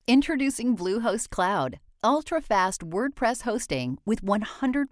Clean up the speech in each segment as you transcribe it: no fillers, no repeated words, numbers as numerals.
Introducing Bluehost Cloud, ultra-fast WordPress hosting with 100%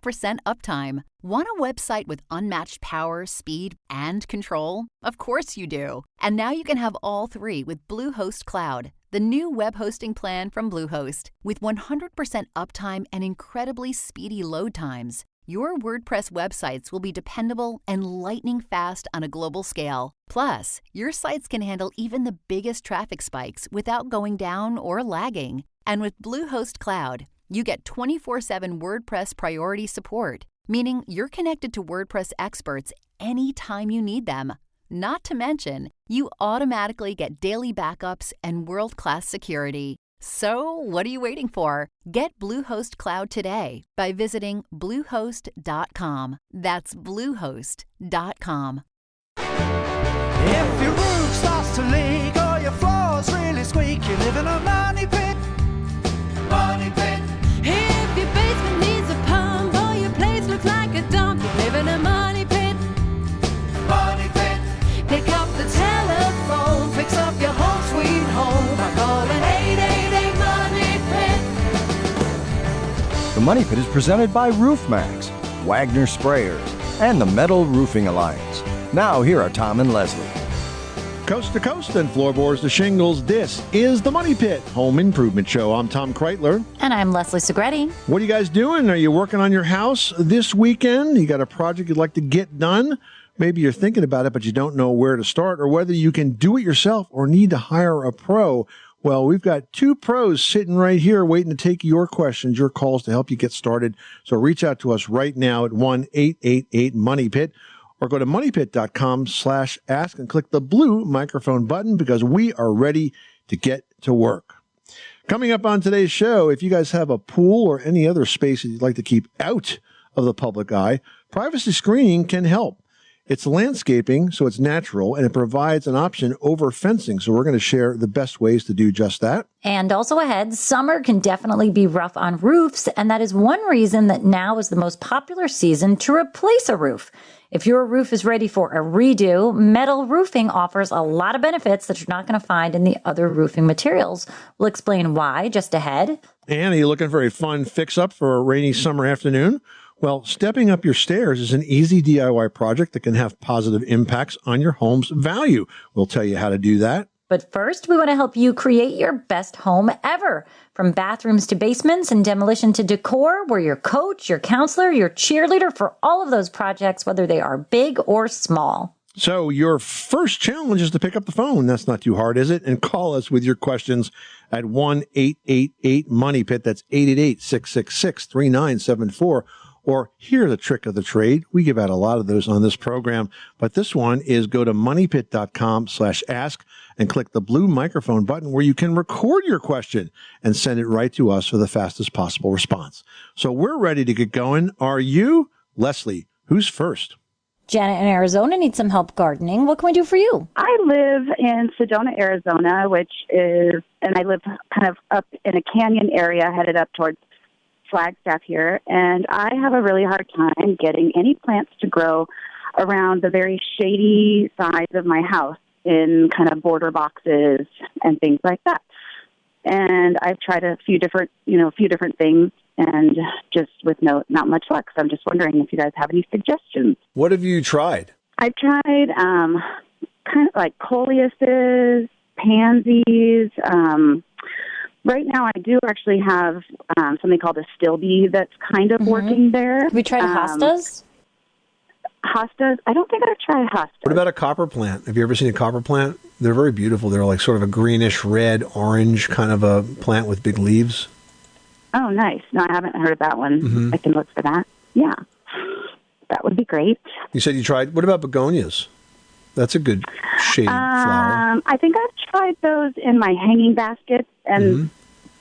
uptime. Want a website with unmatched power, speed, and control? Of course you do. And now you can have all three with Bluehost Cloud, the new web hosting plan from Bluehost. With 100% uptime and incredibly speedy load times, your WordPress websites will be dependable and lightning fast on a global scale. Plus, your sites can handle even the biggest traffic spikes without going down or lagging. And with Bluehost Cloud, you get 24/7 WordPress priority support, meaning you're connected to WordPress experts anytime you need them. Not to mention, you automatically get daily backups and world-class security. So, what are you waiting for? Get Bluehost Cloud today by visiting Bluehost.com. That's Bluehost.com. If your roof starts to leak or your floors really squeak, you live in a money pit. Money pit. If your basement needs a pump or your place looks like a dump, you live in a money pit. Money pit. Pick up the telephone, fix up your home sweet home by calling 888 Money Pit. The Money Pit is presented by Roof Max, Wagner Sprayers, and the Metal Roofing Alliance. Now, here are Tom and Leslie. Coast to coast and floorboards to shingles, this is the Money Pit Home Improvement Show. I'm Tom Kreitler. And I'm Leslie Segretti. What are you guys doing? Are you working on your house this weekend? You got a project you'd like to get done? Maybe you're thinking about it, but you don't know where to start or whether you can do it yourself or need to hire a pro. Well, we've got two pros sitting right here waiting to take your questions, your calls to help you get started. So reach out to us right now at 1-888-MONEYPIT or go to moneypit.com/ask and click the blue microphone button because we are ready to get to work. Coming up on today's show, if you guys have a pool or any other space that you'd like to keep out of the public eye, privacy screening can help. It's landscaping, so it's natural, and it provides an option over fencing. So we're going to share the best ways to do just that. And also ahead, summer can definitely be rough on roofs, and that is one reason that now is the most popular season to replace a roof. If your roof is ready for a redo, metal roofing offers a lot of benefits that you're not going to find in the other roofing materials. We'll explain why just ahead. And are you looking for a fun fix-up for a rainy summer afternoon? Well, stepping up your stairs is an easy DIY project that can have positive impacts on your home's value. We'll tell you how to do that. But first, we want to help you create your best home ever. From bathrooms to basements and demolition to decor, we're your coach, your counselor, your cheerleader for all of those projects, whether they are big or small. So your first challenge is to pick up the phone. That's not too hard, is it? And call us with your questions at 1-888-MONEYPIT. That's 888-666-3974. Or hear the trick of the trade. We give out a lot of those on this program, but this one is go to moneypit.com/ask and click the blue microphone button where you can record your question and send it right to us for the fastest possible response. So we're ready to get going. Are you? Leslie, who's first? Janet in Arizona needs some help gardening. What can we do for you? I live in Sedona, Arizona, and I live kind of up in a canyon area headed up towards Flagstaff here, and I have a really hard time getting any plants to grow around the very shady sides of my house in kind of border boxes and things like that. And I've tried a few different things, and just with not much luck. So I'm just wondering if you guys have any suggestions. What have you tried? I've tried kind of like coleuses, pansies. Right now, I do actually have something called a still bee that's kind of working there. Have we tried hostas? Hostas? I don't think I've tried hostas. What about a copper plant? Have you ever seen a copper plant? They're very beautiful. They're like sort of a greenish, red, orange kind of a plant with big leaves. Oh, nice. No, I haven't heard of that one. Mm-hmm. I can look for that. Yeah. That would be great. You said you tried. What about begonias? That's a good shady flower. I think I've tried those in my hanging baskets, and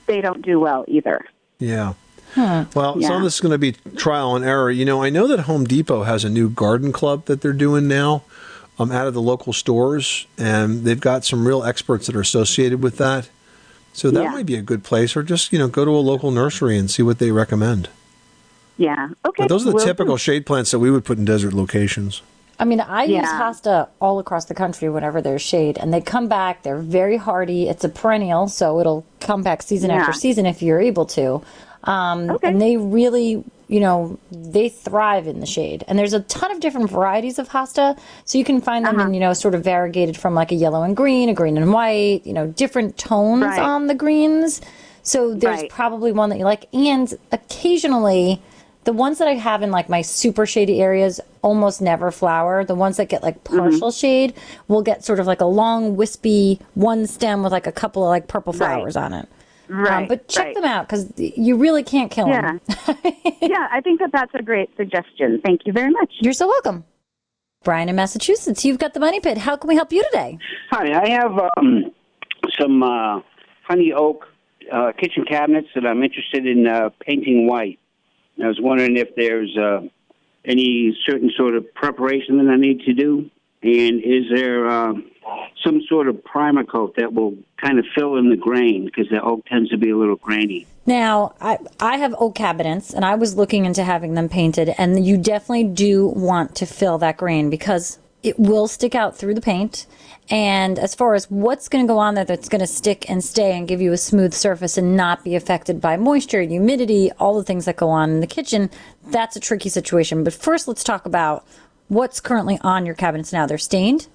they don't do well either. Yeah. Well, some of this is going to be trial and error. You know, I know that Home Depot has a new garden club that they're doing now out of the local stores, and they've got some real experts that are associated with that. So that might be a good place, or just, go to a local nursery and see what they recommend. Yeah. Okay. But those are the typical shade plants that we would put in desert locations. I mean, I use hosta all across the country whenever there's shade, and they come back. They're very hardy. It's a perennial, so it'll come back season after season if you're able to. And they really, they thrive in the shade. And there's a ton of different varieties of hosta, so you can find them in, sort of variegated from like a yellow and green, a green and white, different tones on the greens. So there's probably one that you like. And occasionally, the ones that I have in like my super shady areas almost never flower. The ones that get like partial shade will get sort of like a long wispy one stem with like a couple of like purple flowers on it. But check them out because you really can't kill them. Yeah, I think that's a great suggestion. Thank you very much. You're so welcome. Brian in Massachusetts, you've got the money pit. How can we help you today? Hi, I have some honey oak kitchen cabinets that I'm interested in painting white. I was wondering if there's any certain sort of preparation that I need to do, and is there some sort of primer coat that will kind of fill in the grain, because the oak tends to be a little grainy. Now, I have oak cabinets, and I was looking into having them painted, and you definitely do want to fill that grain because it will stick out through the paint. And as far as what's going to go on there that's going to stick and stay and give you a smooth surface and not be affected by moisture, humidity, all the things that go on in the kitchen, that's a tricky situation. But first, let's talk about what's currently on your cabinets now. They're stained?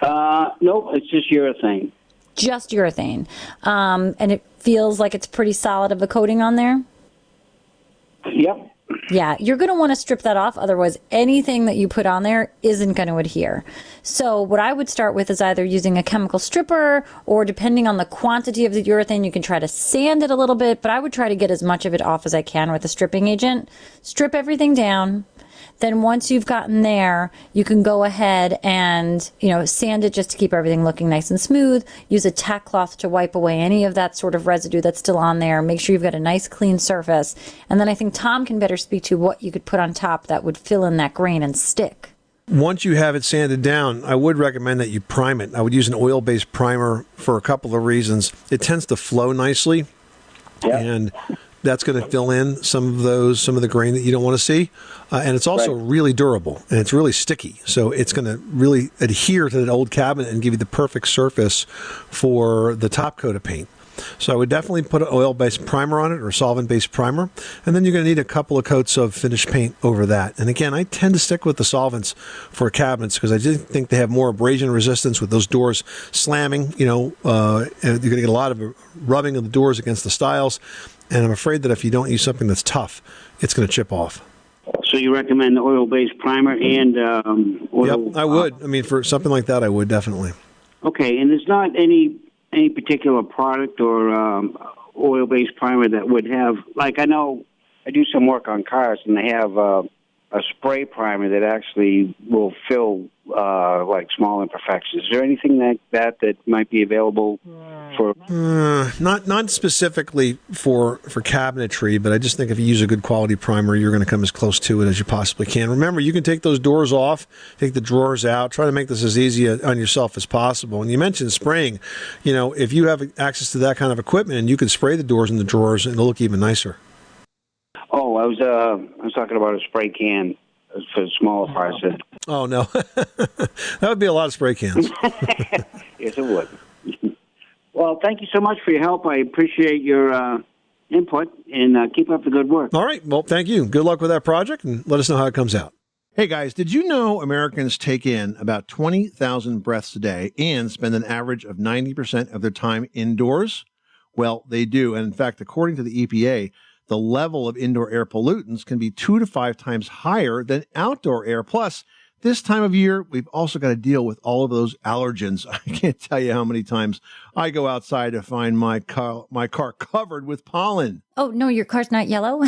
Nope, it's just urethane. Just urethane. And it feels like it's pretty solid of a coating on there? Yep. Yeah, you're going to want to strip that off. Otherwise, anything that you put on there isn't going to adhere. So what I would start with is either using a chemical stripper, or depending on the quantity of the urethane, you can try to sand it a little bit. But I would try to get as much of it off as I can with a stripping agent. Strip everything down. Then once you've gotten there, you can go ahead and, sand it just to keep everything looking nice and smooth. Use a tack cloth to wipe away any of that sort of residue that's still on there. Make sure you've got a nice clean surface. And then I think Tom can better speak to what you could put on top that would fill in that grain and stick. Once you have it sanded down, I would recommend that you prime it. I would use an oil-based primer for a couple of reasons. It tends to flow nicely, and that's going to fill in some of the grain that you don't want to see. And it's also really durable, and it's really sticky. So it's going to really adhere to that old cabinet and give you the perfect surface for the top coat of paint. So I would definitely put an oil-based primer on it, or solvent-based primer. And then you're going to need a couple of coats of finished paint over that. And again, I tend to stick with the solvents for cabinets because I just think they have more abrasion resistance with those doors slamming. You're going to get a lot of rubbing of the doors against the stiles. And I'm afraid that if you don't use something that's tough, it's going to chip off. So you recommend the oil-based primer and oil? Yep, I would. I mean, for something like that, I would definitely. Okay, and there's not any particular product or oil-based primer that would have, like I know I do some work on cars, and they have a spray primer that actually will fill like small imperfections. Is there anything like that might be available for? Not specifically for cabinetry, but I just think if you use a good quality primer, you're going to come as close to it as you possibly can. Remember, you can take those doors off, take the drawers out, try to make this as easy on yourself as possible. And you mentioned spraying. If you have access to that kind of equipment, and you can spray the doors and the drawers, and it'll look even nicer. Oh, I was talking about a spray can for smaller parts. Oh, no. That would be a lot of spray cans. Yes, it would. Well, thank you so much for your help. I appreciate your input, and keep up the good work. All right. Well, thank you. Good luck with that project, and let us know how it comes out. Hey, guys, did you know Americans take in about 20,000 breaths a day and spend an average of 90% of their time indoors? Well, they do. And in fact, according to the EPA, the level of indoor air pollutants can be 2 to 5 times higher than outdoor air. Plus, this time of year, we've also got to deal with all of those allergens. I can't tell you how many times I go outside to find my car covered with pollen. Oh, no, your car's not yellow?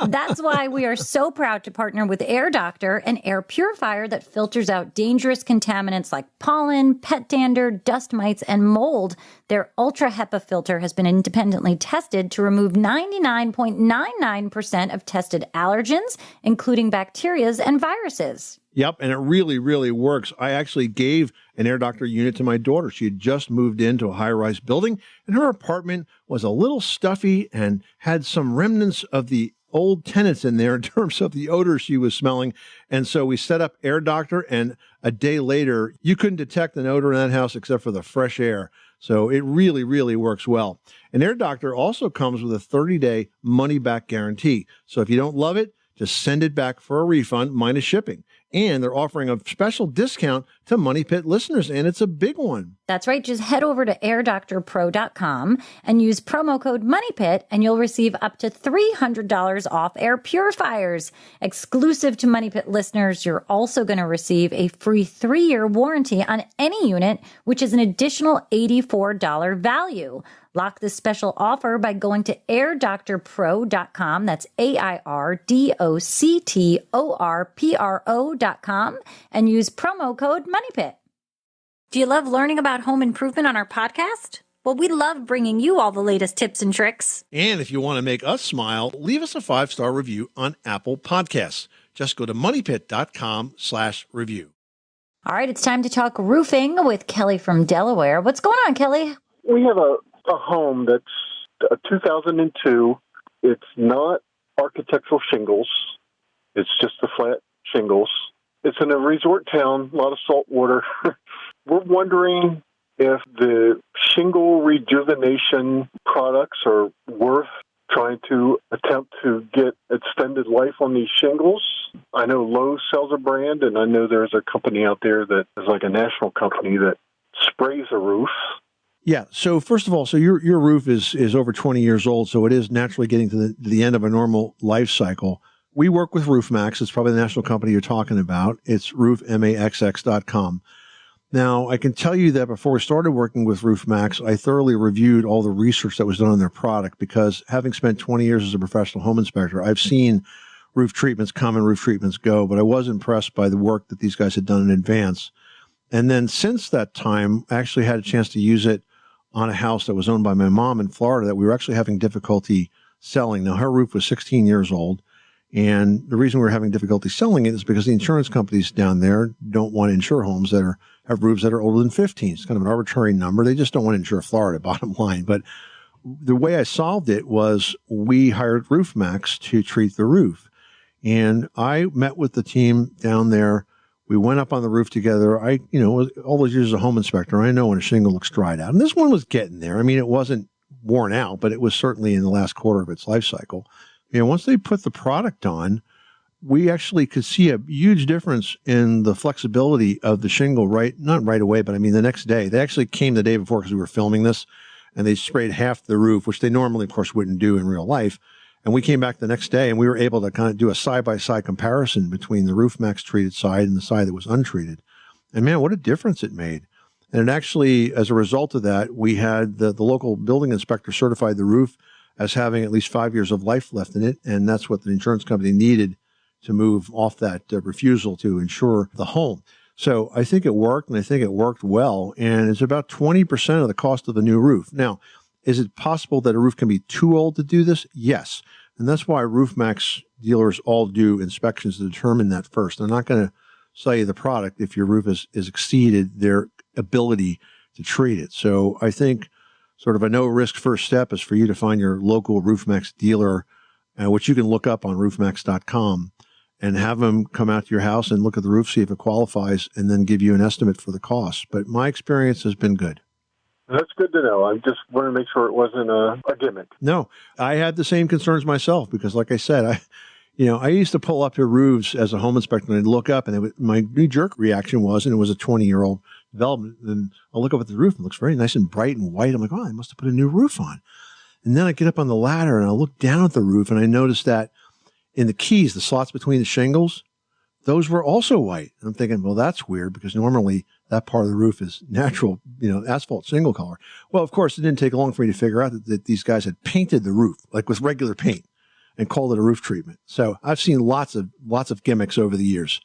That's why we are so proud to partner with Air Doctor, an air purifier that filters out dangerous contaminants like pollen, pet dander, dust mites, and mold. Their Ultra HEPA filter has been independently tested to remove 99.99% of tested allergens, including bacteria and viruses. Yep, and it really, really works. I actually gave an Air Doctor unit to my daughter. She had just moved into a high-rise building, and her apartment was a little stuffy and had some remnants of the old tenants in there in terms of the odor she was smelling. And so we set up Air Doctor, and a day later, you couldn't detect an odor in that house except for the fresh air. So it really, really works well. And Air Doctor also comes with a 30-day money-back guarantee. So if you don't love it, just send it back for a refund minus shipping. And they're offering a special discount to Money Pit listeners, and it's a big one. That's right. Just head over to airdoctorpro.com and use promo code MONEYPIT, and you'll receive up to $300 off air purifiers. Exclusive to Money Pit listeners, you're also going to receive a free 3-year warranty on any unit, which is an additional $84 value. Lock this special offer by going to airdoctorpro.com. That's AIRDOCTORPRO.com and use promo code MONEYPIT. Do you love learning about home improvement on our podcast? Well, we love bringing you all the latest tips and tricks. And if you want to make us smile, leave us a 5-star review on Apple Podcasts. Just go to moneypit.com/review. All right, it's time to talk roofing with Kelly from Delaware. What's going on, Kelly? We have a home that's a 2002. It's not architectural shingles. It's just the flat shingles. It's in a resort town, a lot of salt water. We're wondering if the shingle rejuvenation products are worth trying to attempt to get extended life on these shingles. I know Lowe's sells a brand, and I know there's a company out there that is like a national company that sprays a roof. Yeah. So first of all, so your roof is over 20 years old, so it is naturally getting to the end of a normal life cycle. We work with RoofMax. It's probably the national company you're talking about. It's roofmaxx.com. Now, I can tell you that before we started working with RoofMax, I thoroughly reviewed all the research that was done on their product, because having spent 20 years as a professional home inspector, I've seen roof treatments come and roof treatments go, but I was impressed by the work that these guys had done in advance. And then since that time, I actually had a chance to use it on a house that was owned by my mom in Florida that we were actually having difficulty selling. Now, her roof was 16 years old, and the reason we were having difficulty selling it is because the insurance companies down there don't want to insure homes that have roofs that are older than 15. It's kind of an arbitrary number. They just don't want to insure Florida, bottom line. But the way I solved it was we hired RoofMax to treat the roof. And I met with the team down there. We went up on the roof together. All those years as a home inspector, I know when a shingle looks dried out. And this one was getting there. I mean, it wasn't worn out, but it was certainly in the last quarter of its life cycle. Once they put the product on, we actually could see a huge difference in the flexibility of the shingle, not right away, but I mean the next day. They actually came the day before because we were filming this, and they sprayed half the roof, which they normally, of course, wouldn't do in real life. And we came back the next day, and we were able to kind of do a side-by-side comparison between the RoofMax treated side and the side that was untreated. And man, what a difference it made. And it actually, as a result of that, we had the local building inspector certified the roof as having at least 5 years of life left in it. And that's what the insurance company needed to move off that refusal to insure the home. So I think it worked, and I think it worked well. And it's about 20% of the cost of the new roof. Now, is it possible that a roof can be too old to do this? Yes. And that's why RoofMax dealers all do inspections to determine that first. They're not going to sell you the product if your roof has exceeded their ability to treat it. So I think sort of a no-risk first step is for you to find your local RoofMax dealer, which you can look up on roofmax.com, and have them come out to your house and look at the roof, see if it qualifies, and then give you an estimate for the cost. But my experience has been good. That's good to know. I just want to make sure it wasn't a gimmick. No, I had the same concerns myself because, like I said, I used to pull up to roofs as a home inspector and I'd look up, and my knee-jerk reaction was, and it was a 20-year-old development, and I'll look up at the roof and it looks very nice and bright and white. I'm like, oh, I must have put a new roof on. And then I get up on the ladder and I look down at the roof and I notice that in the keys, the slots between the shingles, those were also white. And I'm thinking, well, that's weird because normally that part of the roof is natural, asphalt shingle color. Well, of course, it didn't take long for me to figure out that these guys had painted the roof like with regular paint and called it a roof treatment. So I've seen lots of gimmicks over the years,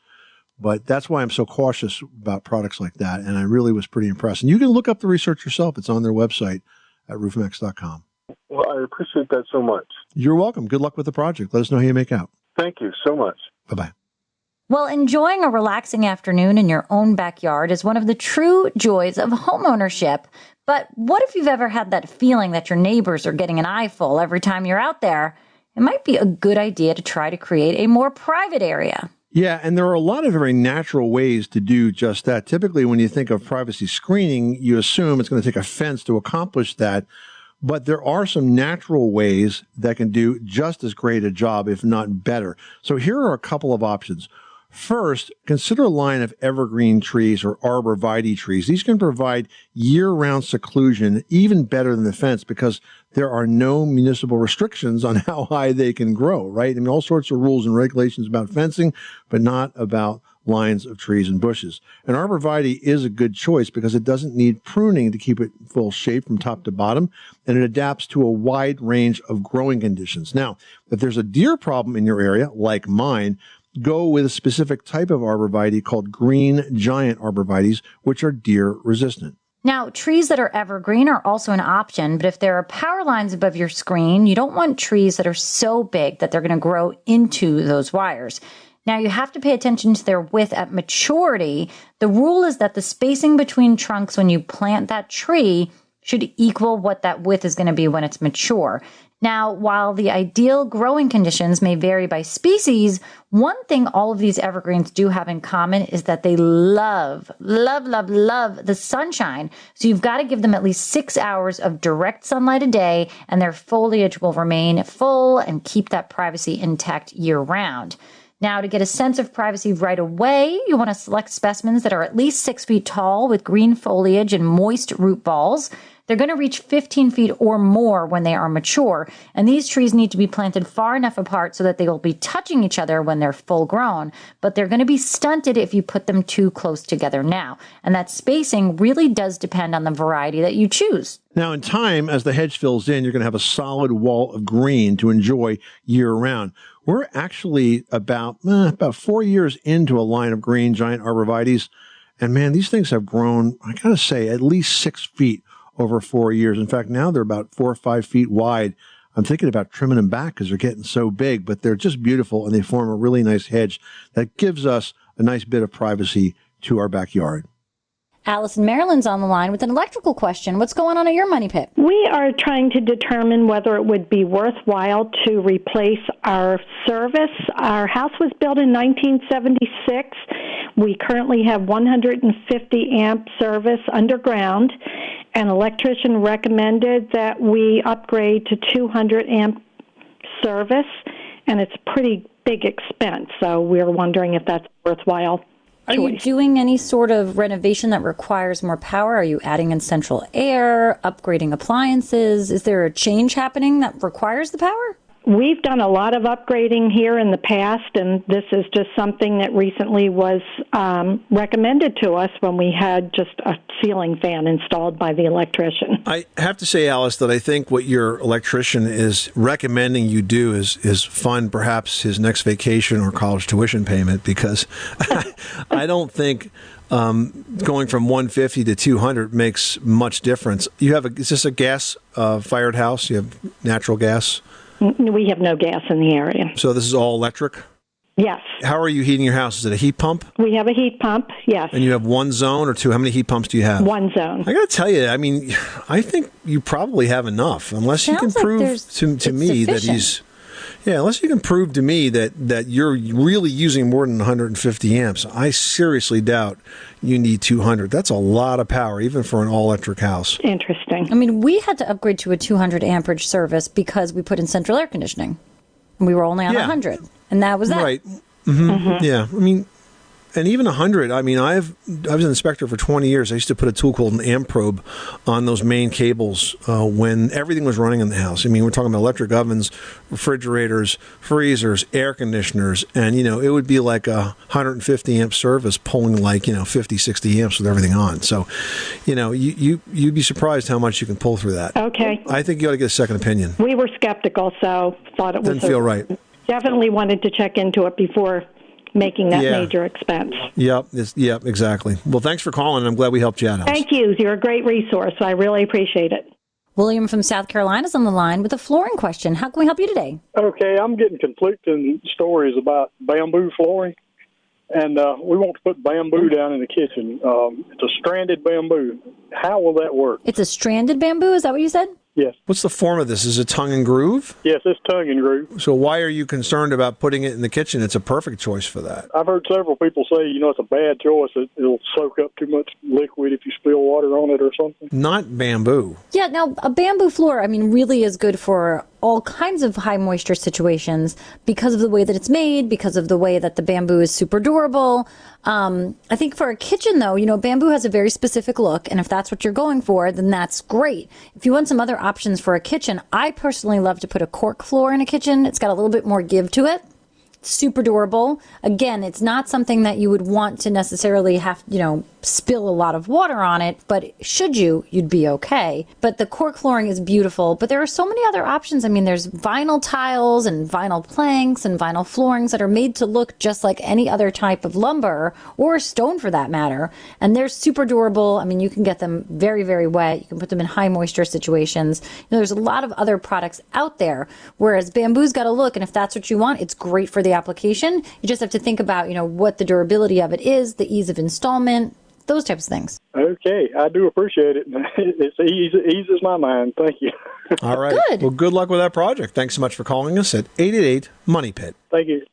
but that's why I'm so cautious about products like that. And I really was pretty impressed. And you can look up the research yourself. It's on their website at roofmax.com. Well, I appreciate that so much. You're welcome. Good luck with the project. Let us know how you make out. Thank you so much. Bye-bye. Well, enjoying a relaxing afternoon in your own backyard is one of the true joys of homeownership. But what if you've ever had that feeling that your neighbors are getting an eyeful every time you're out there? it might be a good idea to try to create a more private area. Yeah, and there are a lot of very natural ways to do just that. Typically, when you think of privacy screening, you assume it's going to take a fence to accomplish that. But there are some natural ways that can do just as great a job, if not better. So here are a couple of options. First, consider a line of evergreen trees or arborvitae trees. These can provide year-round seclusion even better than the fence because there are no municipal restrictions on how high they can grow, right? I mean, all sorts of rules and regulations about fencing, but not about lines of trees and bushes. An arborvitae is a good choice because it doesn't need pruning to keep it full shape from top to bottom, and it adapts to a wide range of growing conditions. Now, if there's a deer problem in your area, like mine, go with a specific type of arborvitae called green giant arborvitaes, which are deer resistant. Now, trees that are evergreen are also an option, but if there are power lines above your screen, you don't want trees that are so big that they're going to grow into those wires. Now, you have to pay attention to their width at maturity. The rule is that the spacing between trunks when you plant that tree should equal what that width is going to be when it's mature. Now, while the ideal growing conditions may vary by species, one thing all of these evergreens do have in common is that they love the sunshine. So you've got to give them at least 6 hours of direct sunlight a day, and their foliage will remain full and keep that privacy intact year round. Now, to get a sense of privacy right away, you want to select specimens that are at least 6 feet tall with green foliage and moist root balls. They're going to reach 15 feet or more when they are mature, and these trees need to be planted far enough apart so that they will be touching each other when they're full grown, but they're going to be stunted if you put them too close together now. And that spacing really does depend on the variety that you choose. Now, in time, as the hedge fills in, you're going to have a solid wall of green to enjoy year-round. We're actually about 4 years into a line of green giant arborvitaes, and man, these things have grown, I got to say, at least 6 feet over 4 years. In fact, now they're about 4 or 5 feet wide. I'm thinking about trimming them back because they're getting so big, but they're just beautiful, and they form a really nice hedge that gives us a nice bit of privacy to our backyard. Alice in Maryland's on the line with an electrical question. What's going on at your money pit? We are trying to determine whether it would be worthwhile to replace our service. Our house was built in 1976. We currently have 150 amp service underground. An electrician recommended that we upgrade to 200 amp service, and it's a pretty big expense. So we're wondering if that's worthwhile. Are you doing any sort of renovation that requires more power? Are you adding in central air, upgrading appliances? Is there a change happening that requires the power? We've done a lot of upgrading here in the past, and this is just something that recently was recommended to us when we had just a ceiling fan installed by the electrician. I have to say, Alice, that I think what your electrician is recommending you do is fund perhaps his next vacation or college tuition payment, because I don't think going from 150 to 200 makes much difference. Is this a gas fired house? You have natural gas? We have no gas in the area. So this is all electric? Yes. How are you heating your house? Is it a heat pump? We have a heat pump, yes. And you have one zone or two? How many heat pumps do you have? One zone. I got to tell you, I mean, I think you probably have enough, unless you can prove to me that he's... Yeah, unless you can prove to me that you're really using more than 150 amps. I seriously doubt you need 200. That's a lot of power, even for an all-electric house. Interesting. I mean, we had to upgrade to a 200 amperage service because we put in central air conditioning. And we were only on 100, and that was that. Right. Mm-hmm. Mm-hmm. Yeah, I mean... And even 100, I mean, I was an inspector for 20 years. I used to put a tool called an amp probe on those main cables when everything was running in the house. I mean, we're talking about electric ovens, refrigerators, freezers, air conditioners, and, it would be like a 150 amp service pulling like, 50, 60 amps with everything on. So, you'd be surprised how much you can pull through that. Okay. I think you ought to get a second opinion. We were skeptical, so thought it was... Didn't feel right. Definitely wanted to check into it before making that major expense. Yep, exactly. Well, thanks for calling. I'm glad we helped you out, Alice. Thank you. You're a great resource. I really appreciate it. William from South Carolina is on the line with a flooring question. How can we help you today? Okay, I'm getting conflicting stories about bamboo flooring, and we want to put bamboo down in the kitchen. It's a stranded bamboo. How will that work? It's a stranded bamboo, is that what you said? Yes. What's the form of this? Is it tongue and groove? Yes, it's tongue and groove. So why are you concerned about putting it in the kitchen? It's a perfect choice for that. I've heard several people say, it's a bad choice. It'll soak up too much liquid if you spill water on it or something. Not bamboo. Yeah, now a bamboo floor, really is good for all kinds of high moisture situations because of the way that it's made, because of the way that the bamboo is super durable. I think for a kitchen, though, bamboo has a very specific look, and if that's what you're going for, then that's great. If you want some other options for a kitchen, I personally love to put a cork floor in a kitchen. It's got a little bit more give to it. Super durable. Again, it's not something that you would want to necessarily have, spill a lot of water on it, but should you'd be okay. But the cork flooring is beautiful, but there are so many other options. There's vinyl tiles and vinyl planks and vinyl floorings that are made to look just like any other type of lumber or stone for that matter. And they're super durable. You can get them very, very wet. You can put them in high moisture situations. There's a lot of other products out there, whereas bamboo's got a look, and if that's what you want, it's great for the application. You just have to think about, what the durability of it is, the ease of installment, those types of things. Okay, I do appreciate it. It eases my mind. Thank you. All right. Good. Well, good luck with that project. Thanks so much for calling us at 888-MONEY-PIT. Thank you.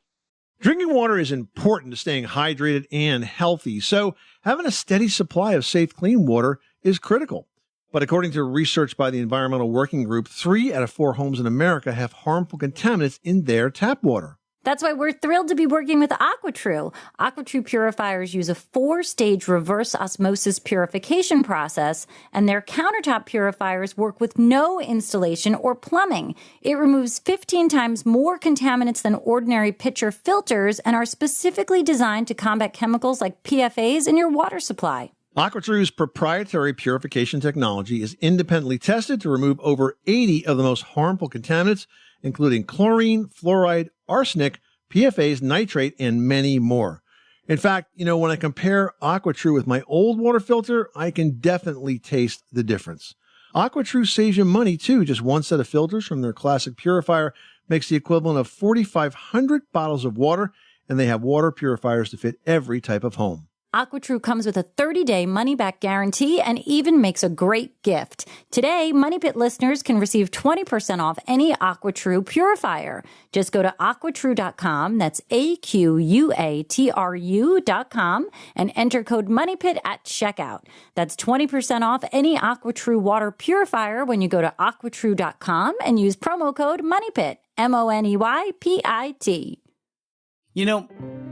Drinking water is important to staying hydrated and healthy, so having a steady supply of safe, clean water is critical. But according to research by the Environmental Working Group, 3 out of 4 homes in America have harmful contaminants in their tap water. That's why we're thrilled to be working with AquaTrue. AquaTrue purifiers use a 4-stage reverse osmosis purification process, and their countertop purifiers work with no installation or plumbing. It removes 15 times more contaminants than ordinary pitcher filters and are specifically designed to combat chemicals like PFAS in your water supply. AquaTrue's proprietary purification technology is independently tested to remove over 80 of the most harmful contaminants, including chlorine, fluoride, arsenic, PFAS, nitrate, and many more. In fact, when I compare AquaTrue with my old water filter, I can definitely taste the difference. AquaTrue saves you money, too. Just one set of filters from their classic purifier makes the equivalent of 4,500 bottles of water, and they have water purifiers to fit every type of home. AquaTrue comes with a 30-day money-back guarantee and even makes a great gift. Today, Money Pit listeners can receive 20% off any AquaTrue purifier. Just go to aquatrue.com, that's AQUATRU.com, and enter code MONEYPIT at checkout. That's 20% off any AquaTrue water purifier when you go to aquatrue.com and use promo code MONEYPIT, MONEYPIT.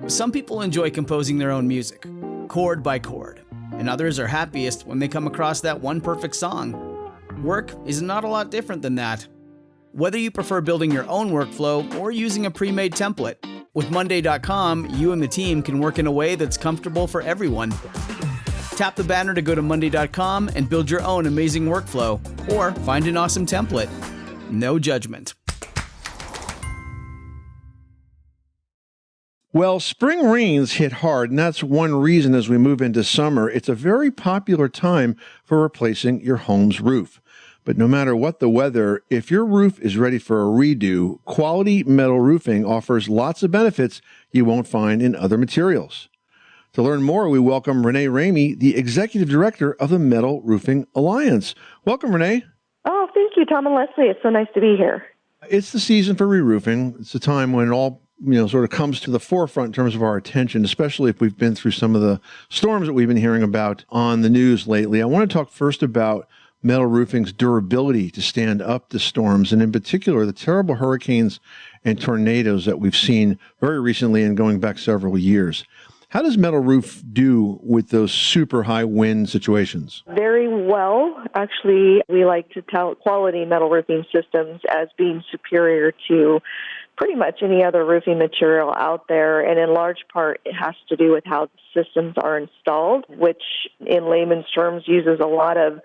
Some people enjoy composing their own music, chord by chord, and others are happiest when they come across that one perfect song. Work is not a lot different than that. Whether you prefer building your own workflow or using a pre-made template, with Monday.com, you and the team can work in a way that's comfortable for everyone. Tap the banner to go to Monday.com and build your own amazing workflow, or find an awesome template. No judgment. Well, spring rains hit hard, and that's one reason as we move into summer, it's a very popular time for replacing your home's roof. But no matter what the weather, if your roof is ready for a redo, quality metal roofing offers lots of benefits you won't find in other materials. To learn more, we welcome Renee Ramey, the Executive Director of the Metal Roofing Alliance. Welcome, Renee. Oh, thank you, Tom and Leslie. It's so nice to be here. It's the season for re-roofing. It's a time when it all sort of comes to the forefront in terms of our attention, especially if we've been through some of the storms that we've been hearing about on the news lately. I want to talk first about metal roofing's durability to stand up to storms, and in particular, the terrible hurricanes and tornadoes that we've seen very recently and going back several years. How does metal roof do with those super high wind situations? Very well. Actually, we like to tout quality metal roofing systems as being superior to pretty much any other roofing material out there, and in large part it has to do with how the systems are installed, which in layman's terms uses a lot of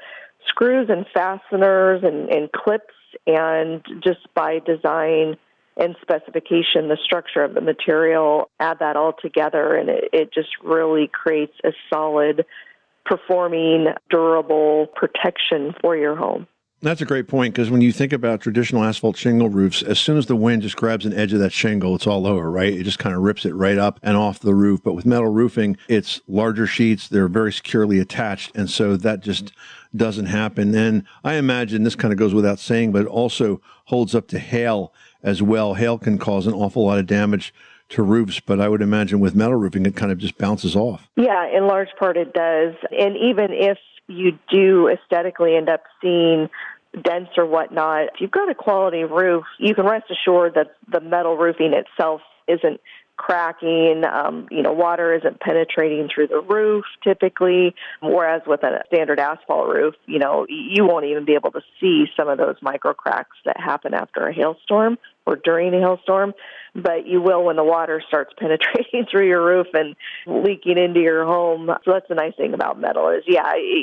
screws and fasteners and clips, and just by design and specification, the structure of the material, add that all together, and it just really creates a solid, performing, durable protection for your home. That's a great point, because when you think about traditional asphalt shingle roofs, as soon as the wind just grabs an edge of that shingle, it's all over, right? It just kind of rips it right up and off the roof. But with metal roofing, it's larger sheets. They're very securely attached. And so that just doesn't happen. And I imagine this kind of goes without saying, but it also holds up to hail as well. Hail can cause an awful lot of damage to roofs, but I would imagine with metal roofing, it kind of just bounces off. Yeah, in large part it does. And even if you do aesthetically end up seeing dents or whatnot, if you've got a quality roof, you can rest assured that the metal roofing itself isn't cracking, water isn't penetrating through the roof typically, whereas with a standard asphalt roof, you won't even be able to see some of those micro cracks that happen after a hailstorm or during a hailstorm, but you will when the water starts penetrating through your roof and leaking into your home. So that's the nice thing about metal is,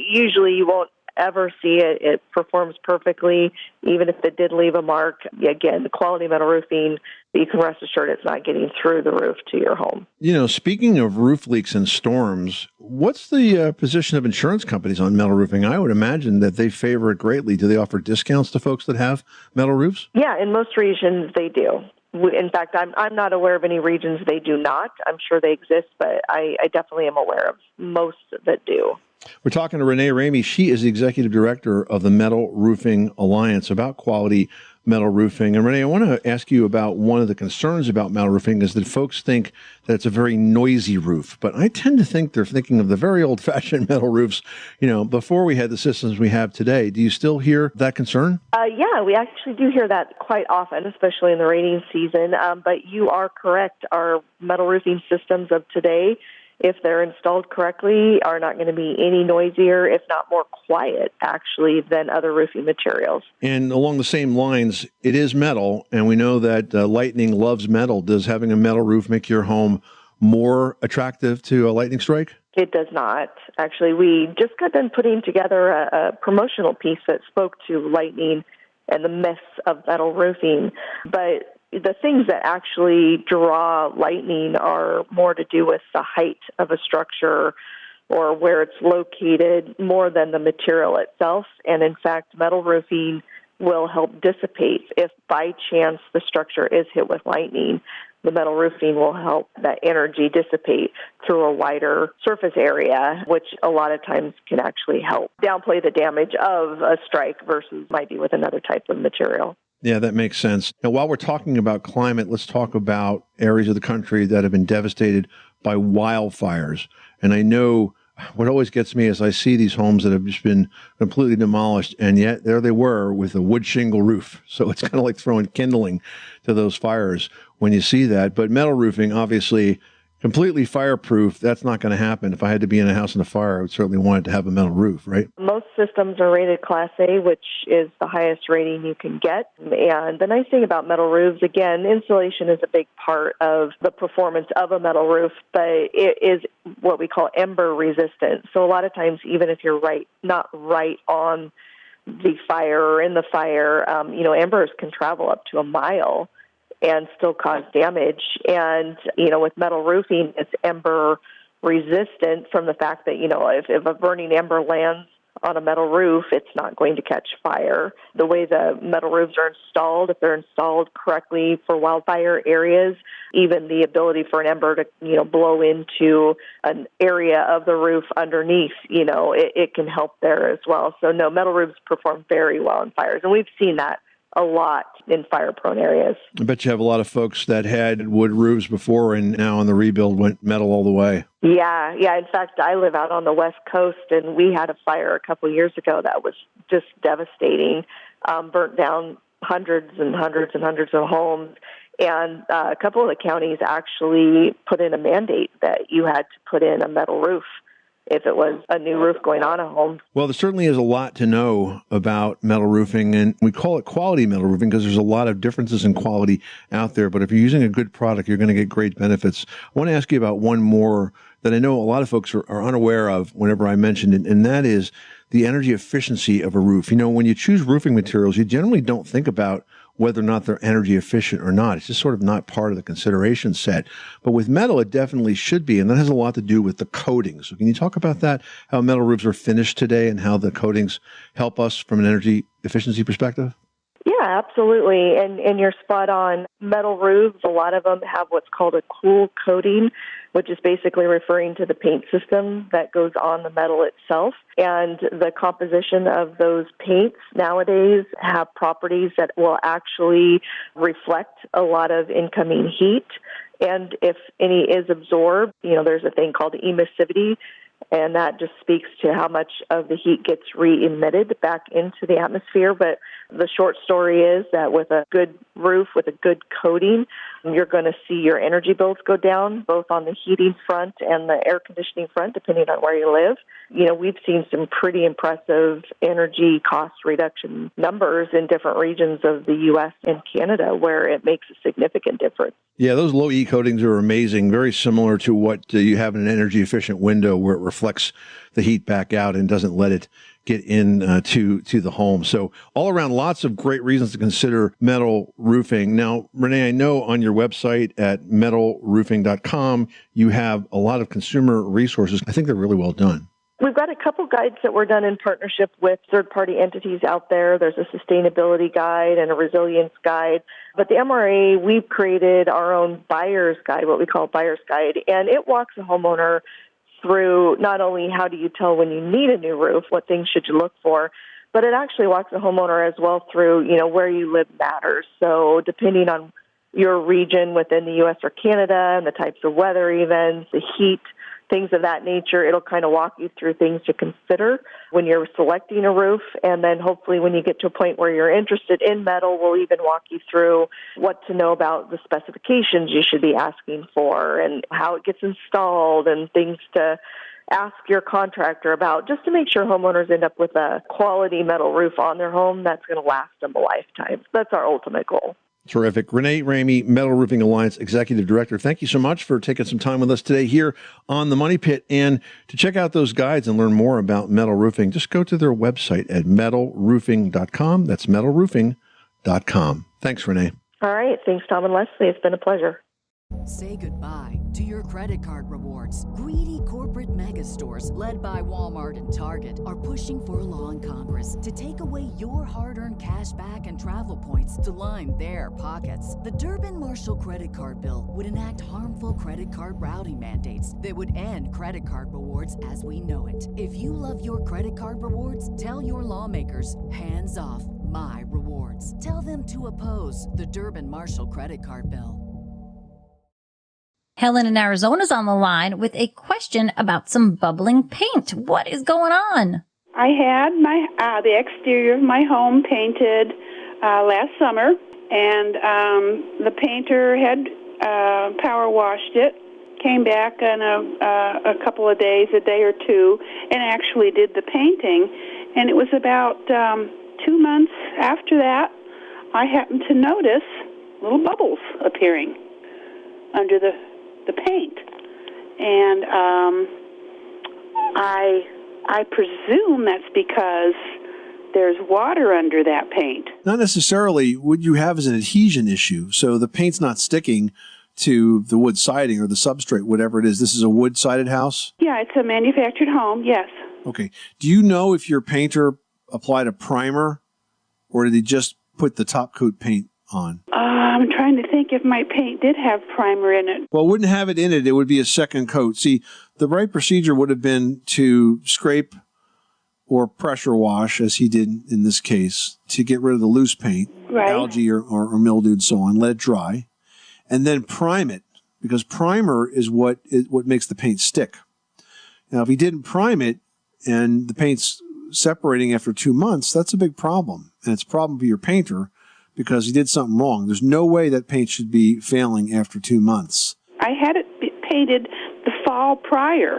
usually you won't ever see it. It performs perfectly, even if it did leave a mark. Again, the quality metal roofing, you can rest assured it's not getting through the roof to your home. Speaking of roof leaks and storms, what's the position of insurance companies on metal roofing? I would imagine that they favor it greatly. Do they offer discounts to folks that have metal roofs? Yeah, in most regions they do. In fact, I'm not aware of any regions they do not. I'm sure they exist, but I definitely am aware of most that do. We're talking to Renee Ramey. She is the executive director of the Metal Roofing Alliance, about quality metal roofing. And Renee, I want to ask you about one of the concerns about metal roofing is that folks think that it's a very noisy roof. But I tend to think they're thinking of the very old-fashioned metal roofs, before we had the systems we have today. Do you still hear that concern? Yeah, we actually do hear that quite often, especially in the rainy season. But you are correct. Our metal roofing systems of today, if they're installed correctly, are not going to be any noisier, if not more quiet, actually, than other roofing materials. And along the same lines, it is metal, and we know that lightning loves metal. Does having a metal roof make your home more attractive to a lightning strike? It does not. Actually, we just got done putting together a promotional piece that spoke to lightning and the myths of metal roofing. But the things that actually draw lightning are more to do with the height of a structure or where it's located more than the material itself. And in fact, metal roofing will help dissipate. If by chance the structure is hit with lightning, the metal roofing will help that energy dissipate through a wider surface area, which a lot of times can actually help downplay the damage of a strike versus might be with another type of material. Yeah, that makes sense. Now, while we're talking about climate, let's talk about areas of the country that have been devastated by wildfires. And I know what always gets me is I see these homes that have just been completely demolished, and yet there they were with a wood shingle roof. So it's kind of like throwing kindling to those fires when you see that. But metal roofing, obviously, completely fireproof, that's not going to happen. If I had to be in a house in a fire, I would certainly want it to have a metal roof, right? Most systems are rated Class A, which is the highest rating you can get. And the nice thing about metal roofs, again, insulation is a big part of the performance of a metal roof, but it is what we call ember resistant. So a lot of times, even if you're not right on the fire or in the fire, embers can travel up to a mile and still cause damage. And, with metal roofing, it's ember resistant from the fact that, if a burning ember lands on a metal roof, it's not going to catch fire. The way the metal roofs are installed, if they're installed correctly for wildfire areas, even the ability for an ember to, blow into an area of the roof underneath, it can help there as well. So no, metal roofs perform very well in fires. And we've seen that a lot in fire-prone areas. I bet you have a lot of folks that had wood roofs before and now on the rebuild went metal all the way. Yeah. In fact, I live out on the West Coast, and we had a fire a couple of years ago that was just devastating, burnt down hundreds and hundreds and hundreds of homes. And a couple of the counties actually put in a mandate that you had to put in a metal roof if it was a new roof going on a home. Well, there certainly is a lot to know about metal roofing, and we call it quality metal roofing because there's a lot of differences in quality out there. But if you're using a good product, you're going to get great benefits. I want to ask you about one more that I know a lot of folks are unaware of whenever I mention it, and that is the energy efficiency of a roof. When you choose roofing materials, you generally don't think about whether or not they're energy efficient or not. It's just sort of not part of the consideration set. But with metal, it definitely should be, and that has a lot to do with the coatings. So can you talk about that, how metal roofs are finished today and how the coatings help us from an energy efficiency perspective? Yeah, absolutely. And you're spot on. Metal roofs, a lot of them have what's called a cool coating, which is basically referring to the paint system that goes on the metal itself. And the composition of those paints nowadays have properties that will actually reflect a lot of incoming heat. And if any is absorbed, there's a thing called emissivity, and that just speaks to how much of the heat gets re-emitted back into the atmosphere. But the short story is that with a good roof, with a good coating, you're going to see your energy bills go down, both on the heating front and the air conditioning front, depending on where you live. We've seen some pretty impressive energy cost reduction numbers in different regions of the U.S. and Canada where it makes a significant difference. Yeah, those low E coatings are amazing, very similar to what you have in an energy efficient window where it reflects the heat back out and doesn't let it get in to the home. So all around, lots of great reasons to consider metal roofing. Now, Renee, I know on your website at metalroofing.com, you have a lot of consumer resources. I think they're really well done. We've got a couple guides that were done in partnership with third-party entities out there. There's a sustainability guide and a resilience guide. But the MRA, we've created our own buyer's guide, what we call buyer's guide, and it walks a homeowner through not only how do you tell when you need a new roof, what things should you look for, but it actually walks a homeowner as well through, where you live matters. So depending on your region within the U.S. or Canada and the types of weather events, the heat, things of that nature, it'll kind of walk you through things to consider when you're selecting a roof. And then hopefully when you get to a point where you're interested in metal, we'll even walk you through what to know about the specifications you should be asking for and how it gets installed and things to ask your contractor about, just to make sure homeowners end up with a quality metal roof on their home that's going to last them a lifetime. That's our ultimate goal. Terrific. Renee Ramey, Metal Roofing Alliance Executive Director, thank you so much for taking some time with us today here on the Money Pit. And to check out those guides and learn more about metal roofing, just go to their website at metalroofing.com. That's metalroofing.com. Thanks, Renee. All right. Thanks, Tom and Leslie. It's been a pleasure. Say goodbye to your credit card rewards. Greedy corporate mega stores, led by Walmart and Target, are pushing for a law in Congress to take away your hard-earned cash back and travel points to line their pockets. The Durbin-Marshall credit card bill would enact harmful credit card routing mandates that would end credit card rewards as we know it. If you love your credit card rewards, tell your lawmakers, hands off my rewards. Tell them to oppose the Durbin-Marshall credit card bill. Helen in Arizona is on the line with a question about some bubbling paint. What is going on? I had the exterior of my home painted last summer, and the painter had power washed it, came back in a couple of days, a day or two, and actually did the painting. And it was about 2 months after that, I happened to notice little bubbles appearing under the paint, and I presume that's because there's water under that paint. Not necessarily. What you have is an adhesion issue, so the paint's not sticking to the wood siding or the substrate, whatever it is. This is a wood-sided house? Yeah, it's a manufactured home, yes. Okay. Do you know if your painter applied a primer, or did he just put the top coat paint on? I'm trying to think if my paint did have primer in it. Well, it wouldn't have it in it. It would be a second coat. See, the right procedure would have been to scrape or pressure wash, as he did in this case, to get rid of the loose paint, right, algae or mildew and so on, let it dry, and then prime it, because primer is what makes the paint stick. Now, if he didn't prime it and the paint's separating after 2 months, that's a big problem. And it's a problem for your painter, because he did something wrong. There's no way that paint should be failing after 2 months. I had it painted the fall prior,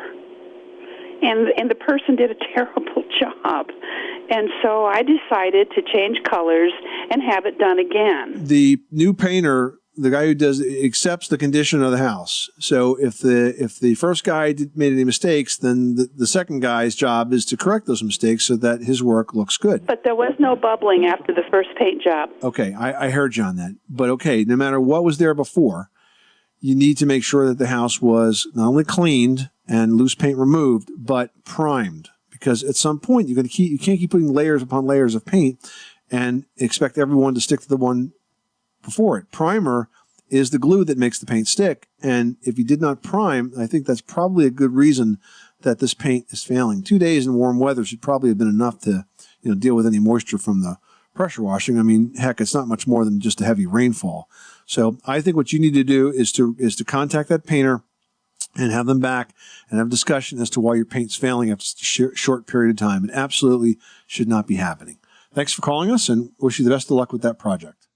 and the person did a terrible job. And so I decided to change colors and have it done again. The new painter the guy who accepts the condition of the house. So if the first guy made any mistakes, then the second guy's job is to correct those mistakes so that his work looks good. But there was no bubbling after the first paint job. Okay, I heard you on that. But okay, no matter what was there before, you need to make sure that the house was not only cleaned and loose paint removed, but primed. Because at some point you can't keep putting layers upon layers of paint and expect everyone to stick to the one before it. Primer is the glue that makes the paint stick. And if you did not prime, I think that's probably a good reason that this paint is failing. 2 days in warm weather should probably have been enough to deal with any moisture from the pressure washing. I mean, heck, it's not much more than just a heavy rainfall. So I think what you need to do is to contact that painter and have them back and have a discussion as to why your paint's failing after a short period of time. It absolutely should not be happening. Thanks for calling us, and wish you the best of luck with that project.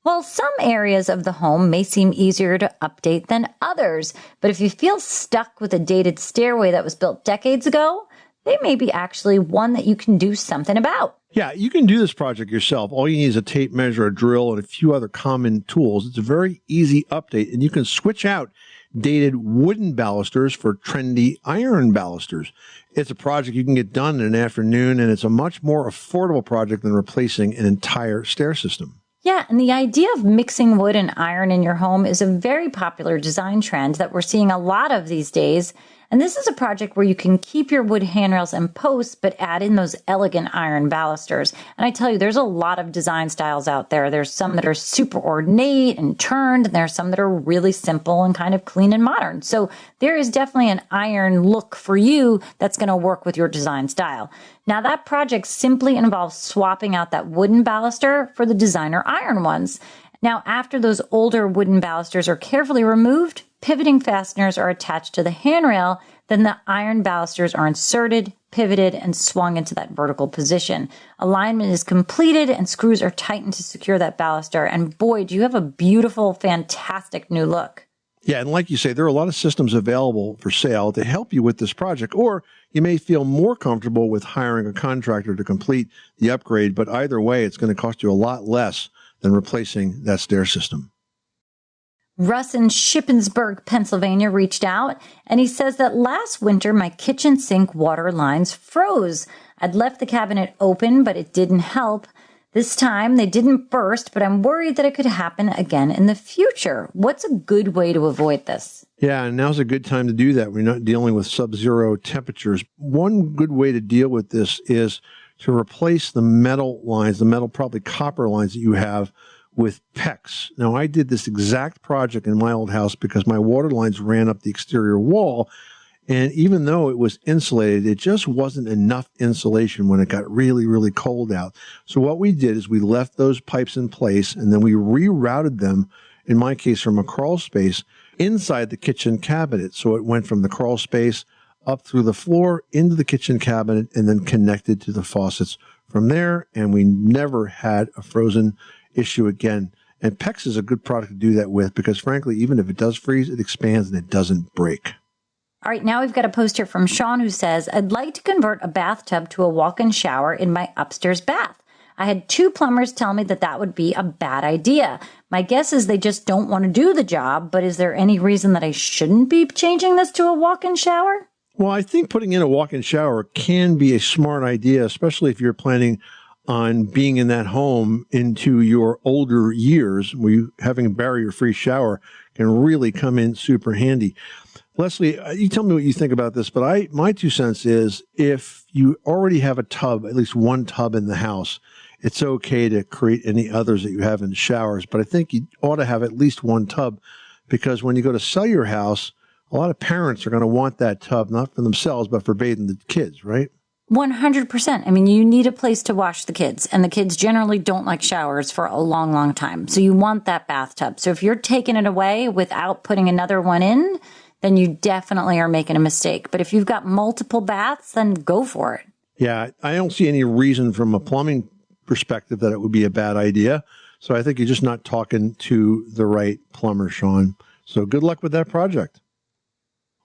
Well, some areas of the home may seem easier to update than others, but if you feel stuck with a dated stairway that was built decades ago, they may be actually one that you can do something about. Yeah, you can do this project yourself. All you need is a tape measure, a drill, and a few other common tools. It's a very easy update, and you can switch out dated wooden balusters for trendy iron balusters. It's a project you can get done in an afternoon, and it's a much more affordable project than replacing an entire stair system. Yeah, and the idea of mixing wood and iron in your home is a very popular design trend that we're seeing a lot of these days. And this is a project where you can keep your wood handrails and posts, but add in those elegant iron balusters. And I tell you, there's a lot of design styles out there. There's some that are super ornate and turned, and there's some that are really simple and kind of clean and modern. So there is definitely an iron look for you that's going to work with your design style. Now, that project simply involves swapping out that wooden baluster for the designer iron ones. Now, after those older wooden balusters are carefully removed, pivoting fasteners are attached to the handrail, then the iron balusters are inserted, pivoted, and swung into that vertical position. Alignment is completed and screws are tightened to secure that baluster. And boy, do you have a beautiful, fantastic new look. Yeah, and like you say, there are a lot of systems available for sale to help you with this project, or you may feel more comfortable with hiring a contractor to complete the upgrade, but either way, it's going to cost you a lot less than replacing that stair system. Russ in Shippensburg, Pennsylvania reached out, and he says that last winter my kitchen sink water lines froze. I'd left the cabinet open, but it didn't help. This time they didn't burst, but I'm worried that it could happen again in the future. What's a good way to avoid this? Yeah, and now's a good time to do that. We're not dealing with sub-zero temperatures. One good way to deal with this is to replace the metal lines, the metal, probably copper lines that you have, with PEX. Now, I did this exact project in my old house because my water lines ran up the exterior wall, and even though it was insulated, it just wasn't enough insulation when it got really, really cold out. So what we did is we left those pipes in place, and then we rerouted them, in my case, from a crawl space inside the kitchen cabinet. So it went from the crawl space up through the floor into the kitchen cabinet and then connected to the faucets from there, and we never had a frozen issue again. And PEX is a good product to do that with because, frankly, even if it does freeze, it expands and it doesn't break. All right, now we've got a post here from Sean who says, I'd like to convert a bathtub to a walk-in shower in my upstairs bath. I had 2 plumbers tell me that that would be a bad idea. My guess is they just don't want to do the job, but is there any reason that I shouldn't be changing this to a walk-in shower? Well, I think putting in a walk-in shower can be a smart idea, especially if you're planning on being in that home into your older years, where you having a barrier-free shower can really come in super handy. Leslie, you tell me what you think about this, but my 2 cents is if you already have a tub, at least one tub in the house, it's okay to create any others that you have in the showers. But I think you ought to have at least one tub because when you go to sell your house, a lot of parents are going to want that tub, not for themselves, but for bathing the kids, right? 100%. I mean, you need a place to wash the kids, and the kids generally don't like showers for a long, long time. So you want that bathtub. So if you're taking it away without putting another one in, then you definitely are making a mistake. But if you've got multiple baths, then go for it. Yeah, I don't see any reason from a plumbing perspective that it would be a bad idea. So I think you're just not talking to the right plumber, Sean. So good luck with that project.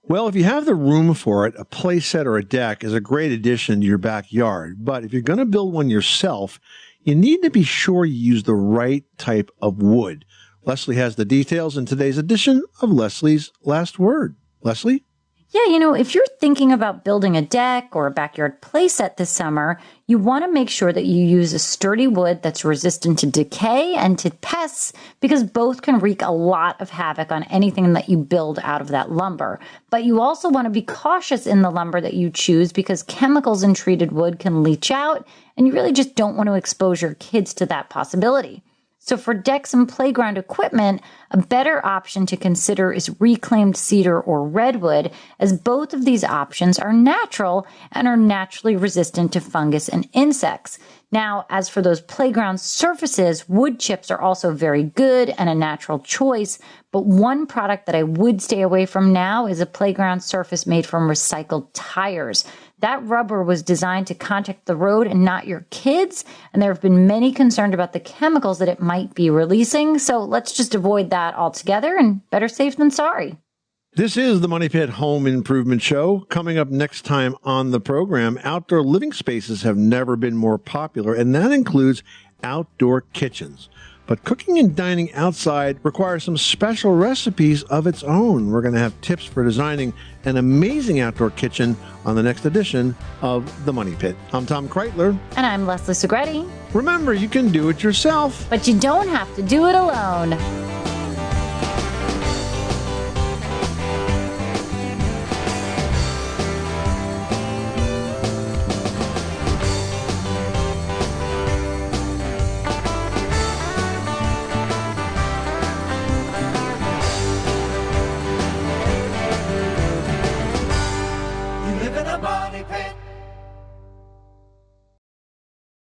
Well, if you have the room for it, a play set or a deck is a great addition to your backyard. But if you're going to build one yourself, you need to be sure you use the right type of wood. Leslie has the details in today's edition of Leslie's Last Word. Leslie? Yeah, if you're thinking about building a deck or a backyard playset this summer, you want to make sure that you use a sturdy wood that's resistant to decay and to pests, because both can wreak a lot of havoc on anything that you build out of that lumber. But you also want to be cautious in the lumber that you choose, because chemicals in treated wood can leach out, and you really just don't want to expose your kids to that possibility. So for decks and playground equipment, a better option to consider is reclaimed cedar or redwood, as both of these options are natural and are naturally resistant to fungus and insects. Now, as for those playground surfaces, wood chips are also very good and a natural choice, but one product that I would stay away from now is a playground surface made from recycled tires. That rubber was designed to contact the road and not your kids, and there have been many concerned about the chemicals that it might be releasing, so let's just avoid that altogether, and better safe than sorry. This is the Money Pit Home Improvement Show. Coming up next time on the program, outdoor living spaces have never been more popular, and that includes outdoor kitchens. But cooking and dining outside requires some special recipes of its own. We're going to have tips for designing an amazing outdoor kitchen on the next edition of The Money Pit. I'm Tom Kreitler. And I'm Leslie Segretti. Remember, you can do it yourself, but you don't have to do it alone.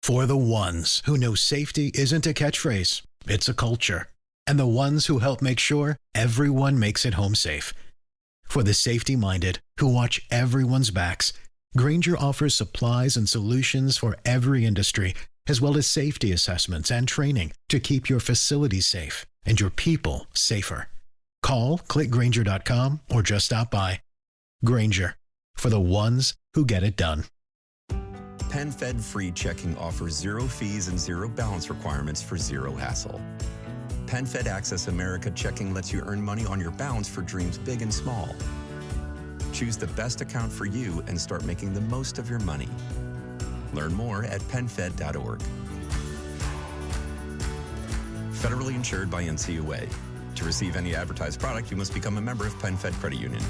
For the ones who know safety isn't a catchphrase, it's a culture. And the ones who help make sure everyone makes it home safe. For the safety-minded who watch everyone's backs, Grainger offers supplies and solutions for every industry, as well as safety assessments and training to keep your facilities safe and your people safer. Call, click Grainger.com, or just stop by. Grainger, for the ones who get it done. PenFed Free Checking offers zero fees and zero balance requirements for zero hassle. PenFed Access America Checking lets you earn money on your balance for dreams big and small. Choose the best account for you and start making the most of your money. Learn more at PenFed.org. Federally insured by NCUA. To receive any advertised product, you must become a member of PenFed Credit Union.